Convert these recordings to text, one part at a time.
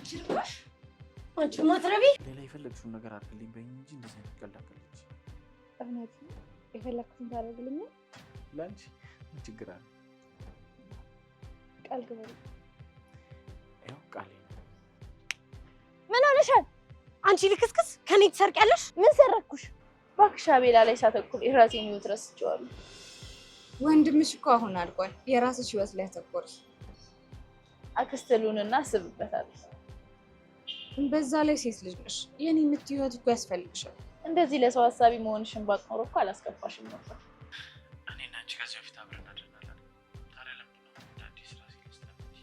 አንቺ ልባሽ አንቺ ማትረቢ ሌላ የፈለግሽውን ነገር አድርግልኝ በይኝ እንጂ እንደዚህ አይነት ቀልድ አትቀልጂ። እውነት የፈለግኩትን ታደርግልኛል? ላንቺ ምን ችግር አለ? ቃል ግበል። ያው ቃሌ ምን ሆነሻል? አንቺ ልክስክስ ከኔ ትሰርቂያለሽ? ምን ሰረኩሽ? እባክሽ አቤላ ላይ ሳተኩር የራሴን ህይወት ረስቼዋለሁ። ወንድምሽ እኮ አሁን አድጓል። የራስሽ ህይወት ላይ ተቆርሽ። አክስትሉንና አስብበታለሁ። በዛ ላይ ሴት ልጅ ነሽ። የኔ የምትይው ህይወት እኮ ያስፈልግሻል። እንደዚህ ለሰው ሀሳቢ መሆንሽን ባቅ ኖሮ እኮ አላስገባሽም ነበር። እኔና አንቺ ከዚህ በፊት አብረን አድረናል። ታዲያ ለምን ነው እንደ አዲስ ራሴ ልስተምሽ?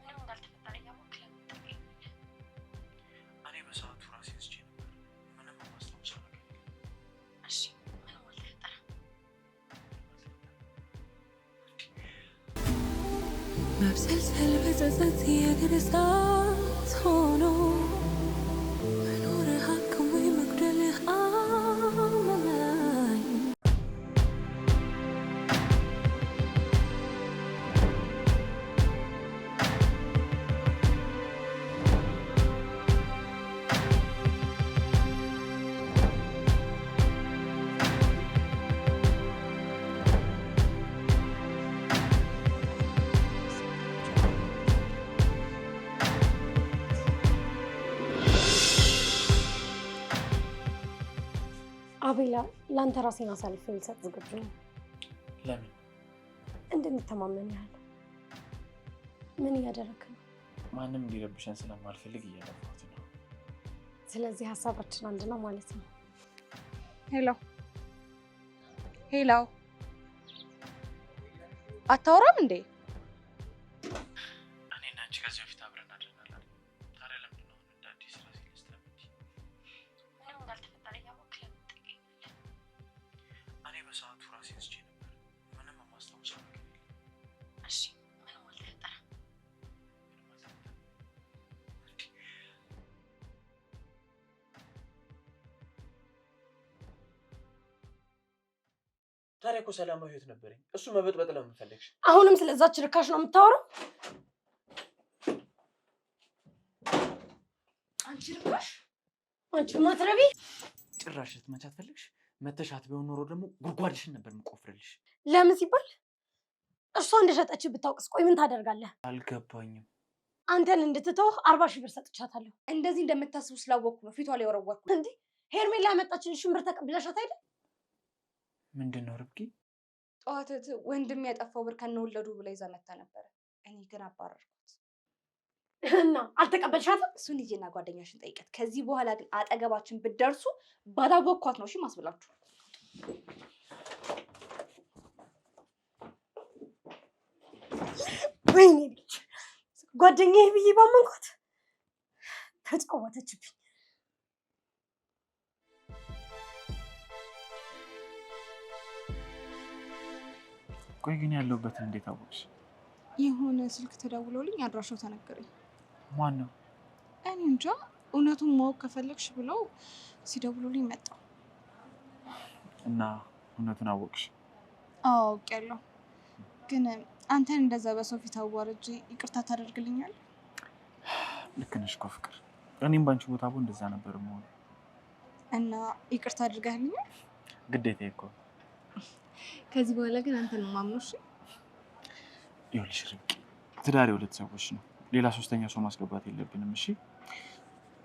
ምንም እንዳልተፈጠረ እያወቅህ ለምን ትጠይቀኛለህ? እኔ በሰዓቱ ራሴ ወስጄ ነበር። ምንም የማስታውሰው ነገር የለም። እሺ ምንም አልተፈጠረም። መብሰልሰል በጸጸት የእግር እሳት ሆኖ መኖርህ ሀቅ ወይ መጉደልህ አመመኝ። አቤላ ላንተ ራሴን አሳልፌ ልሰጥ ዝግጁ ነኝ። ለምን? እንድንተማመን ያህል። ምን እያደረክ ነው? ማንም እንዲረብሸን ስለማልፈልግ እያደረኩት ነው። ስለዚህ ሀሳባችን አንድ ነው ማለት ነው። ሄሎ ሄሎ፣ አታወራም እንዴ? እኔና አንቺ ከዚህ በፊት አብረን አድረናል። ታዲያ ለምን ነው እንደ አዲስ ራሴ ልስተምሽ? ምንም እንዳልተፈጠረ እያወቅህ ለምን ትጠይቀኛለህ? እኔ በሰዓቱ ራሴ ወስጄ ነበር። ምንም የማስታውሰው ነገር የለም። እሺ ምንም አልተፈጠረም። ታዲያ እኮ ሰላማዊ ህይወት ነበረኝ። እሱ መበጥበጥ ለምን ፈለግሽ? አሁንም ስለዛች ርካሽ ነው የምታወራው? አንቺ ልባሽ አንቺ ማትረቢ ጭራሽ ልትመቻት ፈለግሽ? መተሻት ቢሆን ኖሮ ደግሞ ጉድጓድሽን ነበር የምቆፍርልሽ። ለምን ሲባል እርሷ እንደሸጠች ብታውቅስ? ቆይ ምን ታደርጋለህ? አልገባኝም። አንተን እንድትተው 40 ሺህ ብር ሰጥቻታለሁ። እንደዚህ እንደምታስቡ ስላወቅኩ ነው ፊቷ ላይ ወረወርኩ። እንዴ ሄርሜላ ያመጣችልሽን ብር ተቀብለሻት አይደል? ምንድን ነው ርብቃ? ጠዋት ወንድም ያጠፋው ብር ከነወለዱ ብላ ይዛ መታ ነበረ። እኔ ግን አባረርኩት። እና አልተቀበልሻትም? እሱን ልጅና ጓደኛሽን ጠይቀት። ከዚህ በኋላ ግን አጠገባችን ብትደርሱ ባላወቅኳት ነው እሺ ማስብላችሁ። ወይኔ ልጅ ጓደኛዬ ብዬ ባመንኳት ተጫወተችብኝ። ቆይ ግን ያለሁበትን እንዴት አወቅሽ? የሆነ ስልክ ተደውሎልኝ አድራሻው ተነገረኝ። ማን ነው? እኔ እንጃ። እውነቱን ማወቅ ከፈለግሽ ብለው ሲደውሉልኝ መጣሁ። እና እውነቱን አወቅሽ? አዎ አውቄያለሁ። ግን አንተን እንደዛ በሰው ፊት አዋርጄ ይቅርታ ታደርግልኛል? ልክ ነሽ እኮ ፍቅር። እኔም ባንቺ ቦታ ብሆን እንደዛ ነበር መሆኑ። እና ይቅርታ አድርገህልኛል? ግዴታዬ እኮ። ከዚህ በኋላ ግን አንተን ነው የማምነው። እሺ ይኸውልሽ ርብቃ፣ ትዳር የሁለት ሰዎች ነው። ሌላ ሶስተኛ ሰው ማስገባት የለብንም። እሺ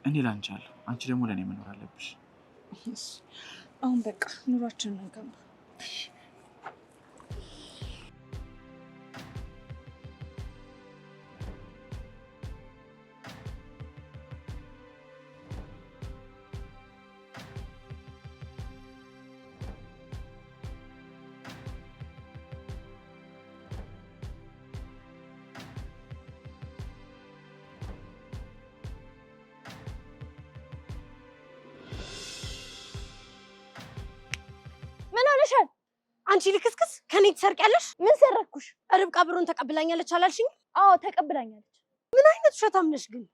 እኔ ላንቺ አለሁ፣ አንቺ ደግሞ ለእኔ መኖር አለብሽ። አሁን በቃ ኑሯችንን እንገንባ። ምን ሆነሻል? አንቺ ልክስክስ ከኔ ትሰርቂያለሽ? ምን ሰረኩሽ? ርብቃ ብሩን ተቀብላኛለች አላልሽኝ? አዎ ተቀብላኛለች። ምን አይነት ውሸታም ነሽ ግን?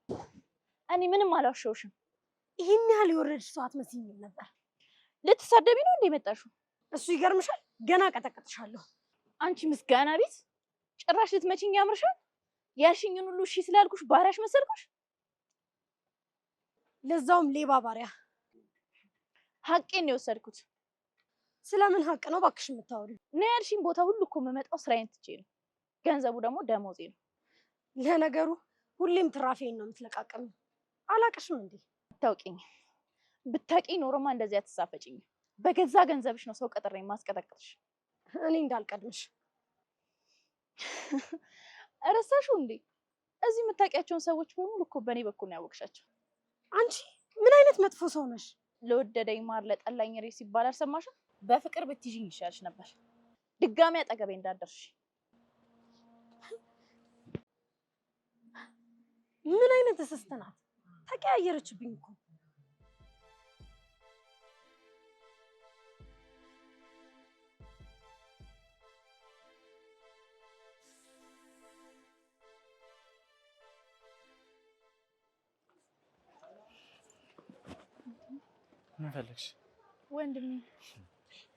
እኔ ምንም አላዋሸሁሽም። ይሄን ያህል የወረድሽ ሰው አትመስይኝም ነበር። ልትሳደቢ ነው እንደ መጣሽው? እሱ ይገርምሻል። ገና ቀጠቀጥሻለሁ። አንቺ ምስጋና ቢስ! ጭራሽ ልትመቺኝ ያምርሻል። ያልሽኝን ሁሉ እሺ ስላልኩሽ ባሪያሽ መሰልኩሽ? ለዛውም ሌባ ባሪያ። ሀቄን ነው የወሰድኩት። ስለምን ሀቅ ነው እባክሽ የምታወሪው? ነው ያልሽኝ ቦታ ሁሉ እኮ የምመጣው ስራዬን ትቼ ነው። ገንዘቡ ደግሞ ደሞዜ ነው። ለነገሩ ሁሌም ትራፊን ነው የምትለቃቀሚው። አላቅሽም እንዴ? አታውቂኝ። ብታውቂኝ ኖሮማ እንደዚህ አትሳፈጭኝ። በገዛ ገንዘብሽ ነው ሰው ቀጥሬ ማስቀጠቅጥሽ። እኔ እንዳልቀድምሽ ረሳሽው እንዴ? እዚህ የምታውቂያቸውን ሰዎች በሙሉ እኮ በእኔ በኩል ነው ያወቅሻቸው። አንቺ ምን አይነት መጥፎ ሰው ነሽ? ለወደደኝ ማር ለጠላኝ ሬስ ሲባል አልሰማሽም? በፍቅር ብትይዥኝ ይሻልሽ ነበር። ድጋሚ አጠገቤ እንዳደርሽ። ምን አይነት እስስት ናት? ተቀያየረችብኝ እኮ። ምን ፈለግሽ? ወንድሜ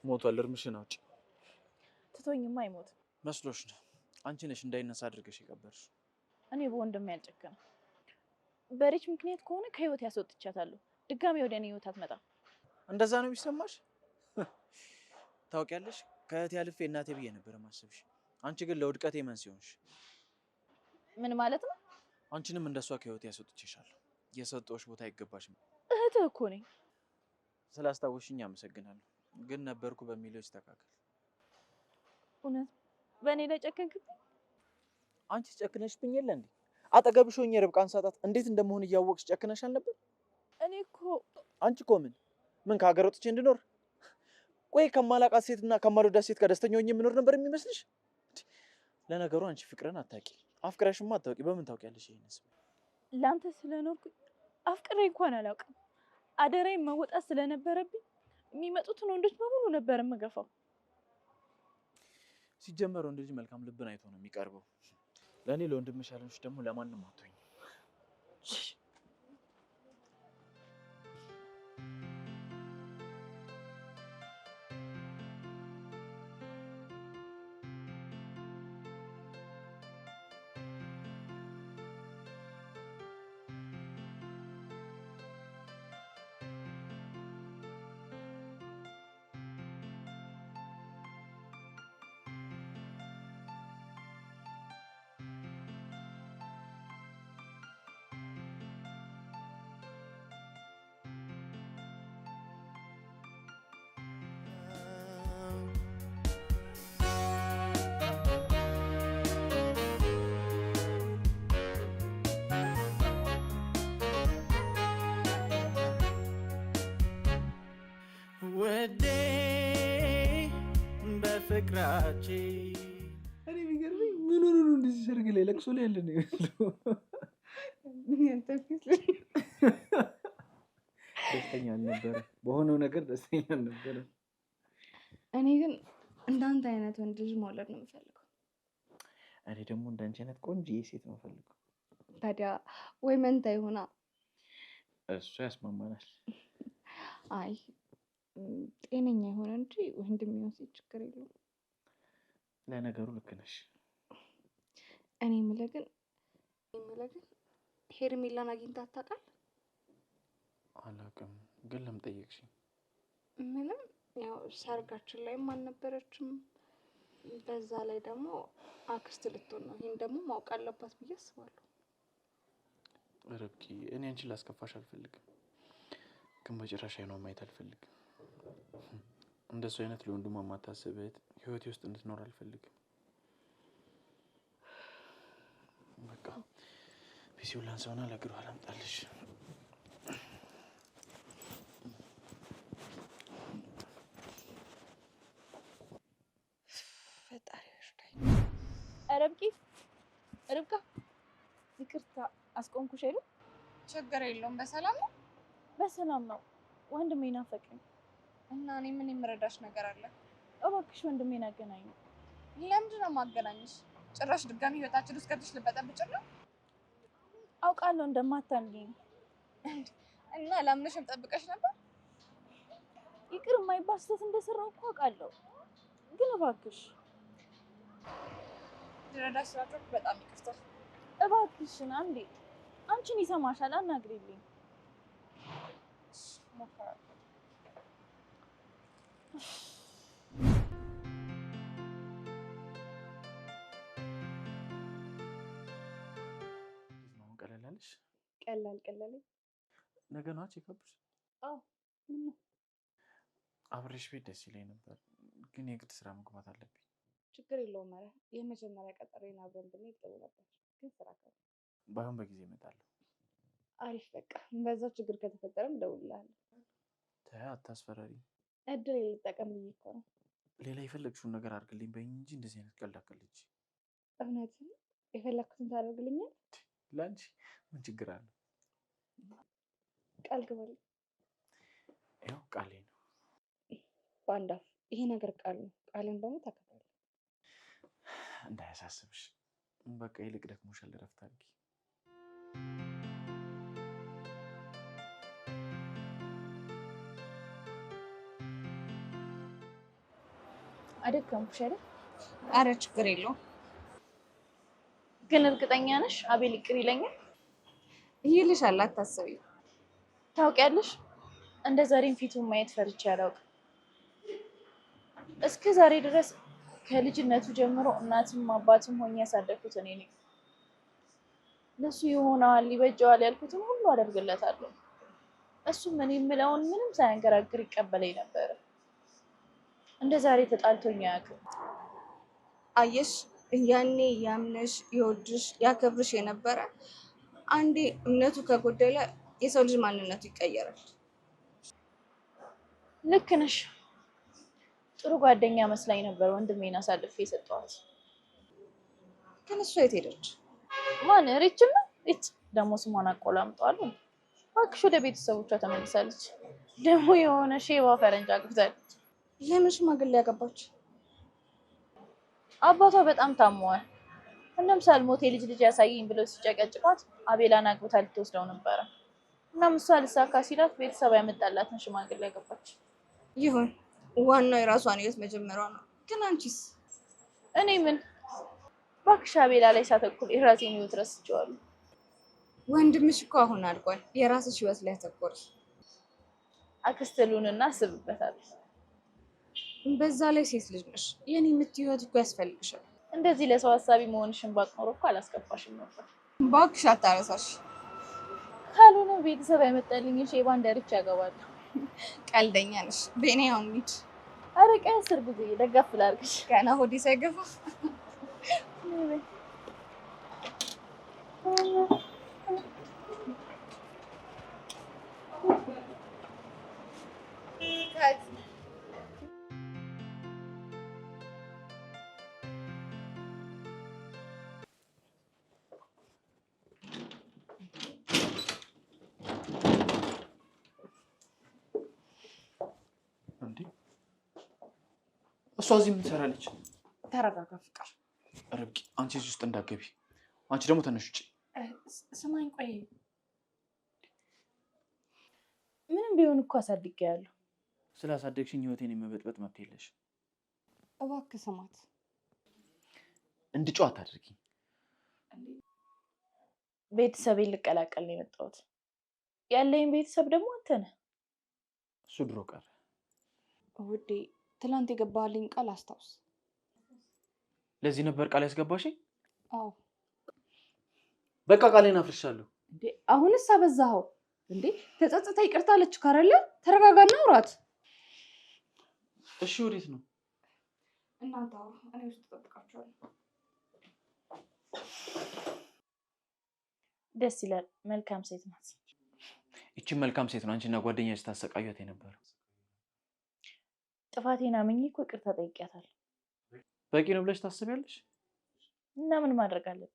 ሞቷል። እርምሽን አውጪ። ትቶኝማ አይሞትም መስሎሽ ነው? አንቺ ነሽ እንዳይነሳ አድርገሽ የቀበርሽ። እኔ በወንድሜ አልጨከነም። በሪች ምክንያት ከሆነ ከህይወት ያስወጥቻታለሁ። ድጋሚ ወደ እኔ ህይወት አትመጣም። እንደዛ ነው የሚሰማሽ? ታውቂያለሽ፣ ከእህቴ አልፌ እናቴ ብዬ ነበር ማሰብሽ። አንቺ ግን ለውድቀቴ መንስኤ ሆንሽ። ምን ማለት ነው? አንቺንም እንደሷ ከህይወት ያስወጥቼሻለሁ። የሰጠሁሽ ቦታ አይገባሽም። እህትህ እኮ ነኝ። ስላስታወሽኝ አመሰግናለሁ። ግን ነበርኩ በሚለው ይስተካከል። እውነት በእኔ ላይ ጨከንክብኝ? አንቺ ጨክነሽብኝ የለ እንዴ? አጠገብሽ ሆኜ ርብቃን ሳጣት እንዴት እንደመሆን እያወቅሽ ጨክነሽ አልነበር? እኔ እኮ አንቺ እኮ ምን ከሀገር ወጥቼ እንድኖር? ቆይ ከማላቃት ሴትና ከማልወዳት ሴት ጋር ደስተኛ ሆኜ የምኖር ነበር የሚመስልሽ? ለነገሩ አንቺ ፍቅርን አታውቂ፣ አፍቅረሽማ አታውቂ። በምን ታውቂያለሽ ይሄንስ? ለአንተ ስለኖርኩ አፍቅሬ እንኳን አላውቅም። አደራዬን መወጣት ስለነበረብኝ የሚመጡትን ወንዶች በሙሉ ነበር የምገፋው። ሲጀመር ወንድ ልጅ መልካም ልብን አይቶ ነው የሚቀርበው። ለእኔ ለወንድምሽ ያለንሽ ደግሞ ለማንም አትሆኝ። ወዴ በፍቅራቼ እኔ የሚገርመኝ ምን ሆኖ ነው እንደዚህ ሰርግ ላይ ለቅሶ ላይ ያለ ነው ይመስለው። ደስተኛ አልነበረ፣ በሆነው ነገር ደስተኛ አልነበረ። እኔ ግን እንዳንተ አይነት ወንድ ልጅ መውለድ ነው የምፈልገው። እኔ ደግሞ እንዳንቺ አይነት ቆንጆ ሴት ነው የምፈልገው። ታዲያ ወይ መንታ ይሆና፣ እሱ ያስማማናል። አይ ጤነኛ የሆነ እንጂ ወንድ የሚሆን ሴት ችግር የለውም። ለነገሩ ልክ ነሽ። እኔ የምልህ ግን ሄርሜላን አግኝታት ታውቃለህ? አላውቅም፣ ግን ለምን ጠየቅሽኝ? ምንም፣ ያው ሰርጋችን ላይም አልነበረችም። በዛ ላይ ደግሞ አክስት ልትሆን ነው። ይሄን ደግሞ ማወቅ አለባት ብዬ አስባለሁ። ርብቃ፣ እኔ አንቺን ላስከፋሽ አልፈልግም፣ ግን በጭራሽ አይኗን ማየት አልፈልግም። እንደሱ አይነት ለወንድሟ የማታስብ እህት ህይወቴ ውስጥ እንድትኖር አልፈልግም። በቃ ፒሲውን ላንሳውና ለእግሯ ላምጣልሽ። ፈጣሪ ይርዳኝ። ርብቃ፣ ይቅርታ አስቆምኩሽ አይደል? ችግር የለውም። በሰላም ነው? በሰላም ነው። ወንድሜ ናፈቀኝ እና እኔ ምን የምረዳሽ ነገር አለ? እባክሽ ወንድሜን አገናኝ። ለምንድን ነው የማገናኝሽ? ጭራሽ ድጋሚ ህይወታችን ውስጥ ገብተሽ ልበጠብጭ ነው? አውቃለሁ እንደማታምኚኝ እና ላምንሽም ጠብቀሽ ነበር። ይቅር የማይባል ስህተት እንደሰራሁ እኮ አውቃለሁ፣ ግን እባክሽ ልረዳሽ ስላልቻልኩ በጣም ይቅርታ። እባክሽን አንዴ አንቺን ይሰማሻል፣ አናግሪልኝ። ቀለላለሽ? ቀለል ነገ ነው ቼክአፕሽ? አዎ ምን ነው? አብሬሽ ቤት ደስ ይለኝ ነበር፣ ግን የግድ ስራ መግባት አለብኝ። ችግር የለውም። ኧረ የመጀመሪያ ቀጠሮዬን አብረን ብንሄድ ጥሩ ነበር፣ ግን ስራ ካለ ባይሆን በጊዜ እመጣለሁ። አሪፍ። በቃ በዛው ችግር ከተፈጠረም እደውልልሃለሁ። ተይ አታስፈራሪ። እድል ልጠቀም ብዬ እኮ ነው። ሌላ የፈለግሽውን ነገር አድርግልኝ በይኝ እንጂ እንደዚህ አይነት ቀልድ አትቀልጂ። እውነትም የፈለግኩትን ታደርግልኛል? ለአንቺ ምን ችግር አለ? ቃል ግባልኝ። ያው ቃሌ ነው። በአንድ አፍ ይሄ ነገር ቃል ነው። ቃልን ደግሞ ታከብራለህ። እንዳያሳስብሽ። በቃ ይልቅ ደክሞሻል፣ እረፍት አድርጊ። አደከምኩሽ አይደል? አረ ችግር የለውም። ግን እርግጠኛ ነሽ አቤል ይቅር ይለኛል? ይልሻል፣ አታስቢ። ታውቂያለሽ፣ እንደ ዛሬም ፊቱን ማየት ፈርቼ አላውቅም። እስከ ዛሬ ድረስ ከልጅነቱ ጀምሮ እናትም አባትም ሆኜ ያሳደግኩት እኔ ነኝ። ለሱ ይሆናል ይበጀዋል ያልኩትን ሁሉ አደርግለታለሁ። እሱም እኔ የምለውን ምንም ሳያንገራግር ይቀበለኝ ነበር። እንደ ዛሬ ተጣልቶኝ አያውቅም። አየሽ፣ ያኔ ያምነሽ ይወድሽ ያከብርሽ የነበረ አንዴ እምነቱ ከጎደለ የሰው ልጅ ማንነቱ ይቀየራል። ልክ ነሽ። ጥሩ ጓደኛ መስላኝ ነበር ወንድሜን አሳልፌ የሰጠኋት። ግን እሷ የት ሄደች? ማን? ሪችም ነው። ሪች ደግሞ ስሟን አቆላምጠዋለሁ። እባክሽ ወደ ቤተሰቦቿ ተመልሳለች። ደግሞ የሆነ ሼባ ፈረንጅ አግብታለች። ለምን ሽማግሌ ያገባች? አባቷ በጣም ታመዋል። እናም ሳልሞት የልጅ ልጅ ያሳየኝ ብለው ሲጨቀጭቋት አቤላን አግብታ ልትወስደው ነበረ። እናም እሷ ልሳካ ሲላት ቤተሰብ ያመጣላትን ሽማግሌ ያገባች። ይሁን፣ ዋናው የራሷን ህይወት መጀመሪያ ነው። ግን አንቺስ? እኔ ምን እባክሽ አቤላ ላይ ሳተኩር የራሴን ህይወት ረስቼዋለሁ። ወንድምሽ እኮ አሁን አድጓል። የራስሽ ህይወት ላይ ተኮሪ። አክስትሉንና አስብበታለሁ። በዛ ላይ ሴት ልጅ ነሽ። የኔ የምትይው ህይወት እኮ ያስፈልግሻል። እንደዚህ ለሰው ሀሳቢ መሆንሽን ባቅ ኖሮ እኮ አላስገባሽም ነበር። እባክሽ አታረሳሽ። ካልሆነ ቤተሰብ ያመጣልኝን ሼባ እንደርቻ ያገባለሁ። ቀልደኛ ነሽ። በእኔ አሁን ሚድ አረቀ 10 ጊዜ ደጋፍ ላርግሽ። ገና ሆዴ ሳይገፋ እሷ እዚህ ምን ትሰራለች? ተረጋጋ ፍቅር። ርብቃ አንቺ እዚህ ውስጥ እንዳትገቢ። አንቺ ደግሞ ተነሽ ውጪ። ስማኝ፣ ቆይ ምንም ቢሆን እኮ አሳድጌያለሁ። ስላሳደግሽኝ ህይወቴን የመበጥበጥ መብት የለሽ። እባክህ ስማት። እንድጮህ አታድርጊኝ። ቤተሰቤን ልቀላቀል ነው የመጣሁት። ያለኝ ቤተሰብ ደግሞ አንተ ነህ። እሱ ድሮ ቀረ ውዴ። ትላንት የገባልኝ ቃል አስታውስ። ለዚህ ነበር ቃል ያስገባሽኝ? አዎ። በቃ ቃሌን አፍርሻለሁ። እንዴ አሁንስ አበዛኸው እንዴ። ተጸጽታ ይቅርታ አለች ካረለ ተረጋጋና አውራት። እሺ ወዴት ነው? እናንተ አውሩ፣ እኔ ውስጥ እጠብቃችኋለሁ። ደስ ይላል። መልካም ሴት ናት። ይቺ መልካም ሴት ነው አንቺና ጓደኛሽ ታሰቃዩት የነበረው። ጥፋቴን አምኜ እኮ ይቅርታ ጠይቄያታለሁ። በቂ ነው ብለሽ ታስቢያለሽ? እና ምን ማድረግ አለብኝ?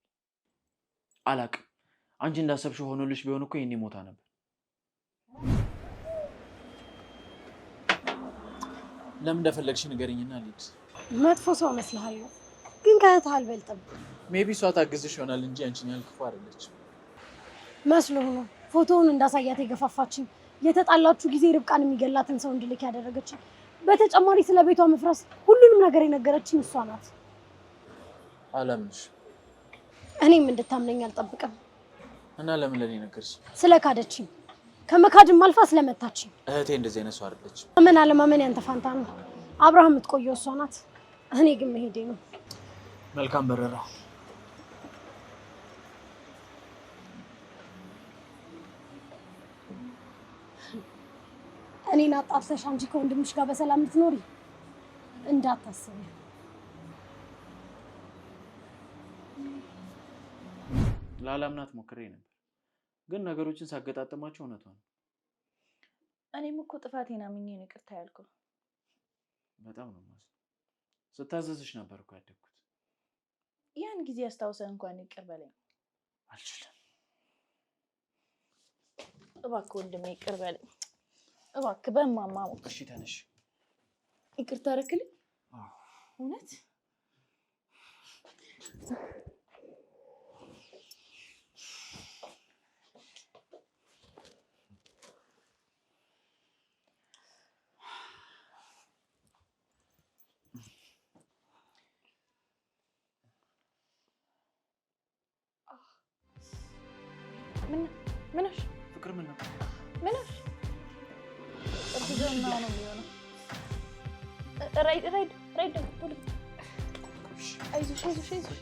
አላቅም። አንቺ እንዳሰብሽው ሆኖልሽ ቢሆን እኮ ይሄኔ ሞታ ነበር። ለምን እንደፈለግሽ ንገሪኝና ልሂድ። መጥፎ ሰው መስልሃለሁ፣ ግን ከእህትህ አልበልጥም። ሜቢ እሷ ታግዝሽ ይሆናል እንጂ አንቺን ያህል ክፉ አይደለችም። መስሎህ ነው ፎቶውን እንዳሳያት የገፋፋችኝ፣ የተጣላችሁ ጊዜ ርብቃን የሚገላትን ሰው እንድልክ ያደረገችኝ። በተጨማሪ ስለ ቤቷ መፍረስ ሁሉንም ነገር የነገረችኝ እሷ ናት። አላምንሽ። እኔም እንድታምነኝ አልጠብቅም። እና ለምን ለኔ ነገርሽ? ስለ ካደችኝ። ከመካድም አልፋ ስለመታችኝ። እህቴ እንደዚህ አይነት ሰው አይደለች። ማመን አለማመን ያንተ ፋንታ ነው። አብርሃም የምትቆየው እሷ ናት። እኔ ግን መሄዴ ነው። መልካም በረራ። እኔን አጣርተሽ አንቺ ከወንድምሽ ጋር በሰላም ልትኖሪ እንዳታስቢ። ላላምናት ሞክሬ ነበር፣ ግን ነገሮችን ሳገጣጥማቸው እውነቷን ነው። እኔም እኮ ጥፋቴን አምኜ ነው ይቅርታ ያልኩህ። በጣም ነው የማዝነው። ስታዘዝሽ ነበር እኮ ያደግኩት። ያን ጊዜ አስታውሰህ እንኳን ይቅር በለኝ። አልችልም። እባክህ ወንድሜ ይቅር በለኝ እባክህ። በማማ እሺ ተነሽ። ይቅርታ አደረክልኝ? እውነት? ምንሽ ፍቅር ምን ነው? ምንሽ እርግዝና ነው የሚሆነው። ራይድ አይዞሽ አይዞሽ አይዞሽ